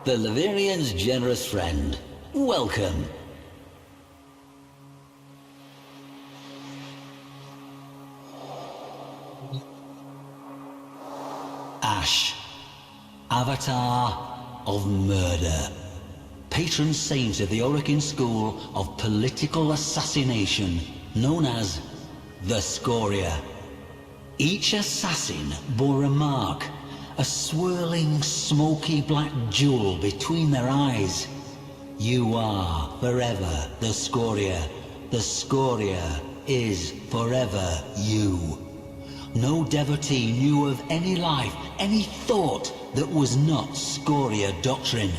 the Leverian's generous friend. Welcome. Ash, Avatar of Murder, patron saint of the Orokin School of Political Assassination, known as the Scoria. Each assassin bore a mark, a swirling, smoky black jewel between their eyes. You are forever the Scoria. The Scoria is forever you. No devotee knew of any life, any thought that was not Scoria doctrine.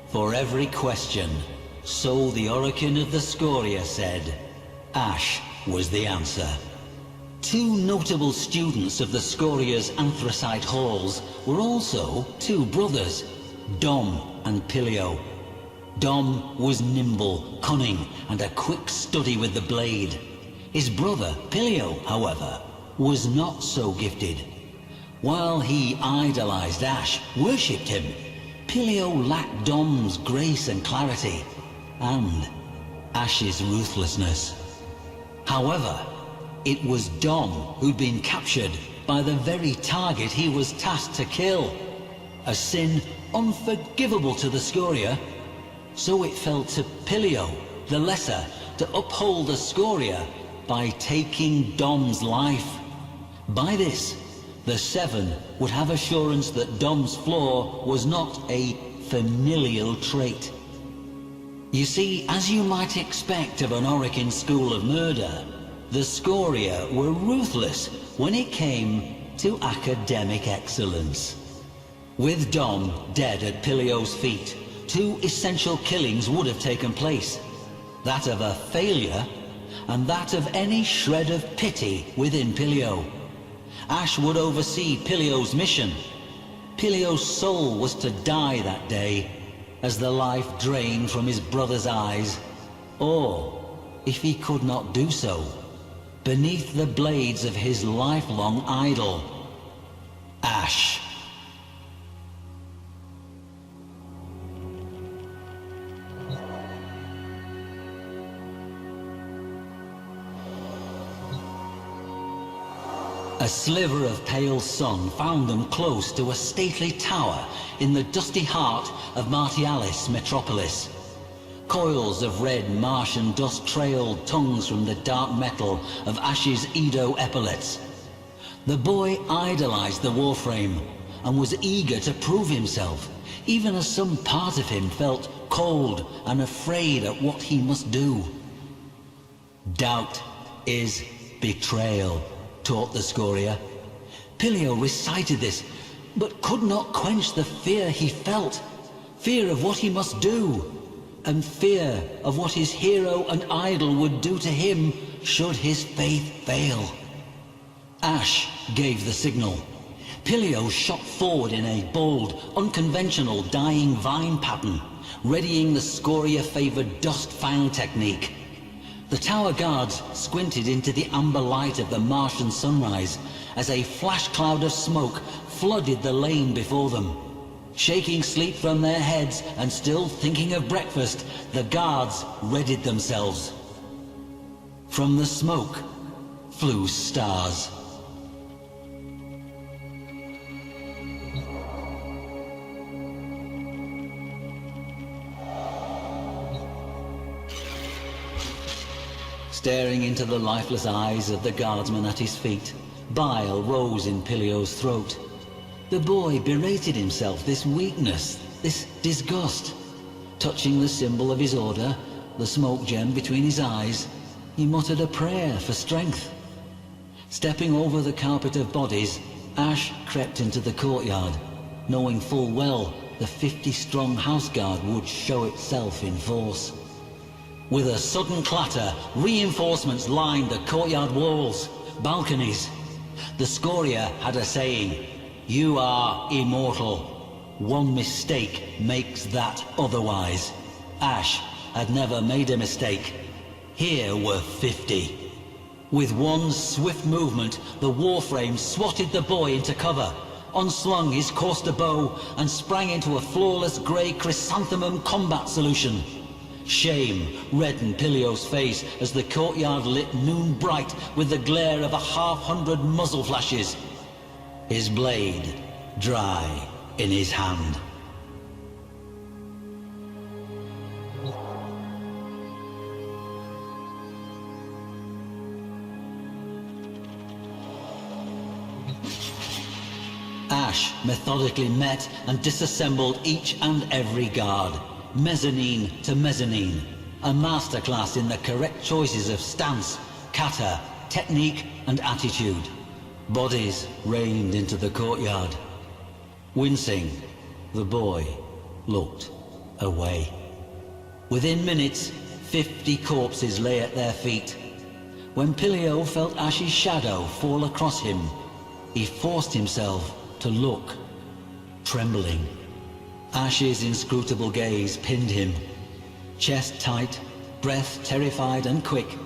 For every question, so the Orokin of the Scoria said, Ash was the answer. Two notable students of the Scoria's anthracite halls were also two brothers, Dom and Pilio. Dom was nimble, cunning, and a quick study with the blade. His brother, Pilio, however, was not so gifted. While he idolized Ash, worshipped him, Pilio lacked Dom's grace and clarity, and Ash's ruthlessness. However, it was Dom who'd been captured by the very target he was tasked to kill. A sin unforgivable to the Scoria. So it fell to Pilio, the lesser, to uphold the Scoria by taking Dom's life. By this, the Seven would have assurance that Dom's flaw was not a familial trait. You see, as you might expect of an Orokin school of murder, the Scoria were ruthless when it came to academic excellence. With Dom dead at Pilio's feet, two essential killings would have taken place. That of a failure, and that of any shred of pity within Pilio. Ash would oversee Pilio's mission. Pilio's soul was to die that day, as the life drained from his brother's eyes, or, if he could not do so, beneath the blades of his lifelong idol, Ash. A sliver of pale sun found them close to a stately tower in the dusty heart of Martialis metropolis. Coils of red Martian dust trailed tongues from the dark metal of Ash's Edo epaulets. The boy idolized the Warframe and was eager to prove himself, even as some part of him felt cold and afraid at what he must do. Doubt is betrayal, taught the Scoria. Pilio recited this, but could not quench the fear he felt. Fear of what he must do, and fear of what his hero and idol would do to him should his faith fail. Ash gave the signal. Pilio shot forward in a bold, unconventional dying vine pattern, readying the Scoria-favored dust fang technique. The tower guards squinted into the amber light of the Martian sunrise as a flash cloud of smoke flooded the lane before them. Shaking sleep from their heads and still thinking of breakfast, the guards readied themselves. From the smoke flew stars. Staring into the lifeless eyes of the guardsman at his feet, bile rose in Pilio's throat. The boy berated himself, this weakness, this disgust. Touching the symbol of his order, the smoke gem between his eyes, he muttered a prayer for strength. Stepping over the carpet of bodies, Ash crept into the courtyard, knowing full well the 50-strong house guard would show itself in force. With a sudden clatter, reinforcements lined the courtyard walls, balconies. The Scoria had a saying, "You are immortal. One mistake makes that otherwise." Ash had never made a mistake. Here were 50. With one swift movement, the Warframe swatted the boy into cover, unslung his courser bow, and sprang into a flawless grey chrysanthemum combat solution. Shame reddened Pilios' face as the courtyard lit noon bright with the glare of 100 muzzle flashes. His blade dry in his hand. Ash methodically met and disassembled each and every guard, mezzanine to mezzanine, a masterclass in the correct choices of stance, kata, technique and attitude. Bodies rained into the courtyard. Wincing, the boy looked away. Within minutes, 50 corpses lay at their feet. When Pilio felt Ash's shadow fall across him, he forced himself to look, trembling. Ash's inscrutable gaze pinned him. Chest tight, breath terrified and quick,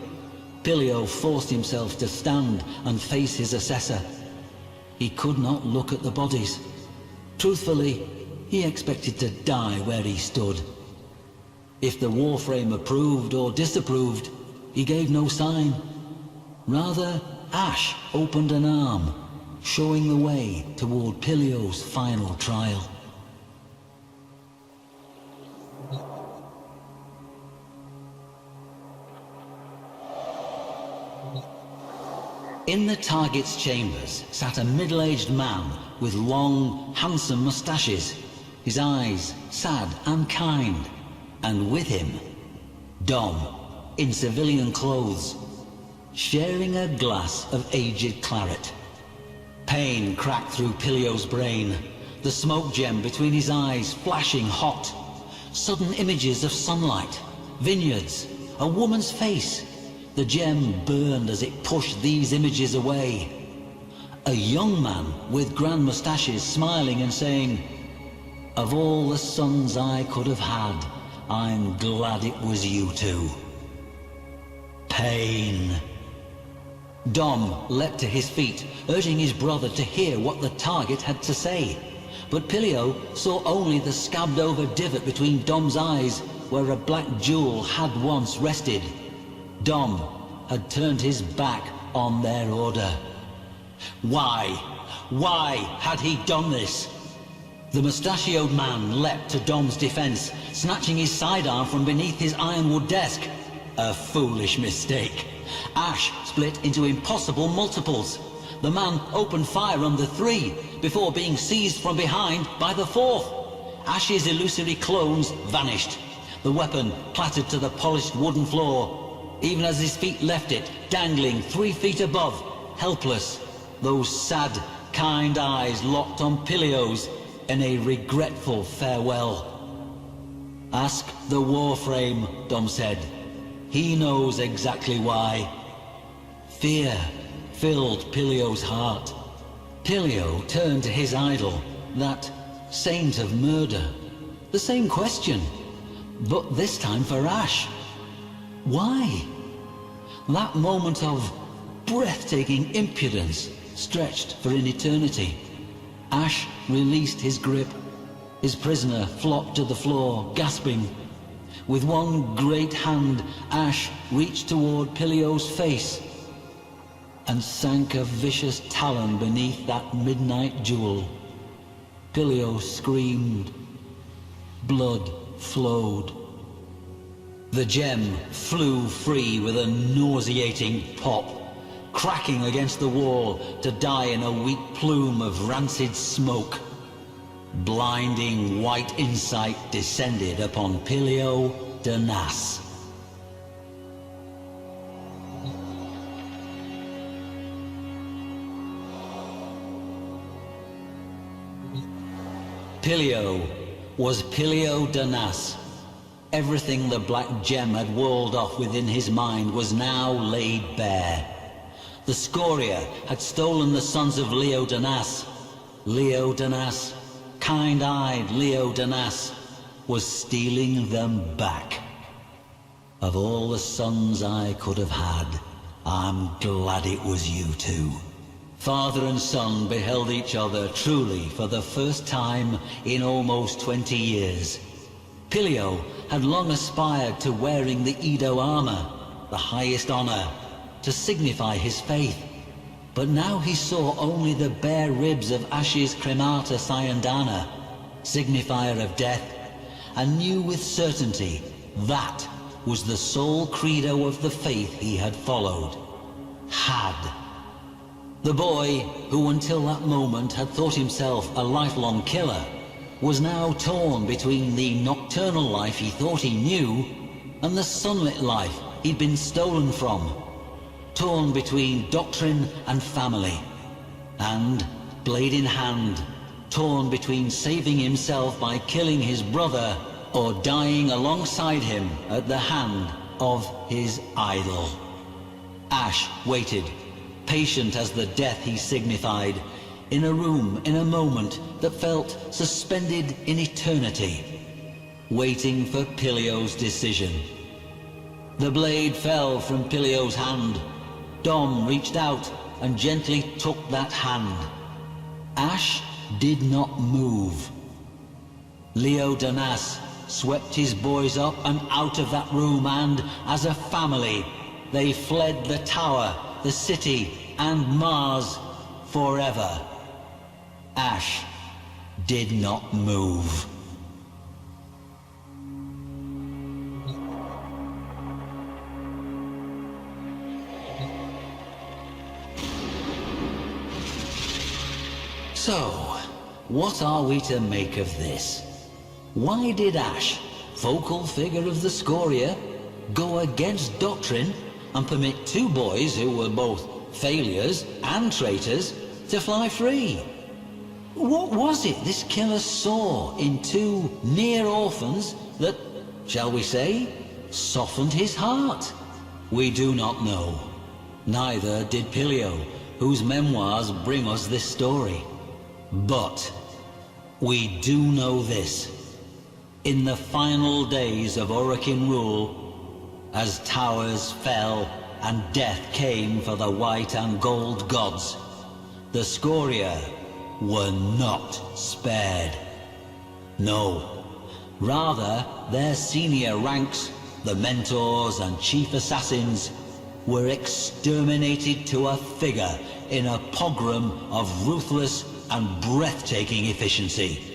Pilio forced himself to stand and face his assessor. He could not look at the bodies. Truthfully, he expected to die where he stood. If the Warframe approved or disapproved, he gave no sign. Rather, Ash opened an arm, showing the way toward Pilio's final trial. In the target's chambers sat a middle-aged man with long, handsome moustaches, his eyes sad and kind, and with him, Dom, in civilian clothes, sharing a glass of aged claret. Pain cracked through Pilio's brain, the smoke gem between his eyes flashing hot. Sudden images of sunlight, vineyards, a woman's face. The gem burned as it pushed these images away. A young man with grand moustaches smiling and saying, "Of all the sons I could have had, I'm glad it was you two." Pain. Dom leapt to his feet, urging his brother to hear what the target had to say. But Pilio saw only the scabbed-over divot between Dom's eyes, where a black jewel had once rested. Dom had turned his back on their order. Why had he done this? The mustachioed man leapt to Dom's defense, snatching his sidearm from beneath his ironwood desk. A foolish mistake. Ash split into impossible multiples. The man opened fire on the three, before being seized from behind by the fourth. Ash's illusory clones vanished. The weapon clattered to the polished wooden floor, even as his feet left it, dangling 3 feet above, helpless. Those sad, kind eyes locked on Pilio's in a regretful farewell. "Ask the Warframe," Dom said. "He knows exactly why." Fear filled Pilio's heart. Pilio turned to his idol, that saint of murder. The same question, but this time for Ash. Why? That moment of breathtaking impudence stretched for an eternity. Ash released his grip. His prisoner flopped to the floor, gasping. With one great hand, Ash reached toward Pilio's face and sank a vicious talon beneath that midnight jewel. Pilio screamed. Blood flowed. The gem flew free with a nauseating pop, cracking against the wall to die in a weak plume of rancid smoke. Blinding white insight descended upon Pilio de Nas. Pilio was Pilio de Nas. Everything the black gem had walled off within his mind was now laid bare. The Scoria had stolen the sons of Leo de Nas. Leo de Nas, kind-eyed Leo de Nas, was stealing them back. "Of all the sons I could have had, I'm glad it was you two," Father and son beheld each other truly for the first time in almost 20 years. Pilio had long aspired to wearing the Edo armor, the highest honor, to signify his faith. But now he saw only the bare ribs of Ash's cremata Sayandana, signifier of death, and knew with certainty that was the sole credo of the faith he had followed. The boy, who until that moment had thought himself a lifelong killer, was now torn between the nocturnal life he thought he knew and the sunlit life he'd been stolen from. Torn between doctrine and family, and, blade in hand, torn between saving himself by killing his brother or dying alongside him at the hand of his idol. Ash waited, patient as the death he signified, in a room, in a moment that felt suspended in eternity, waiting for Pilio's decision. The blade fell from Pilio's hand. Dom reached out and gently took that hand. Ash did not move. Leo Danas swept his boys up and out of that room, and, as a family, they fled the tower, the city, and Mars forever. Ash did not move. So, what are we to make of this? Why did Ash, focal figure of the Scoria, go against doctrine and permit two boys who were both failures and traitors to fly free? What was it this killer saw in two near orphans that, shall we say, softened his heart? We do not know. Neither did Pilio, whose memoirs bring us this story. But we do know this. In the final days of Orokin rule, as towers fell and death came for the white and gold gods, the Scoria were not spared. No, rather their senior ranks, the mentors and chief assassins, were exterminated to a figure in a pogrom of ruthless and breathtaking efficiency.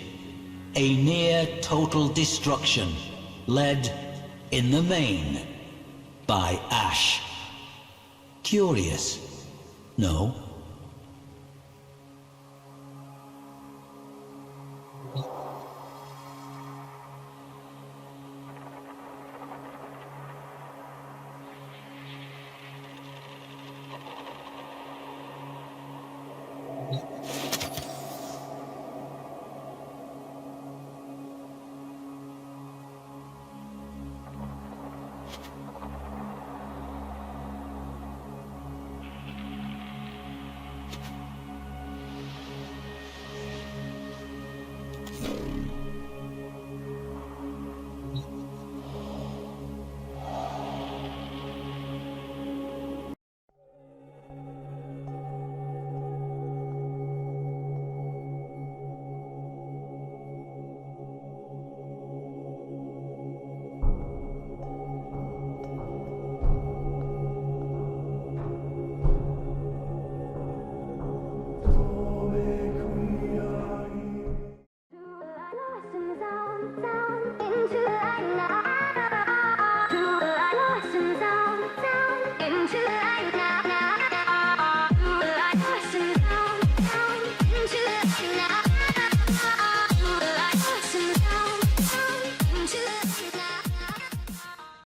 A near total destruction, led, in the main, by Ash. Curious? No.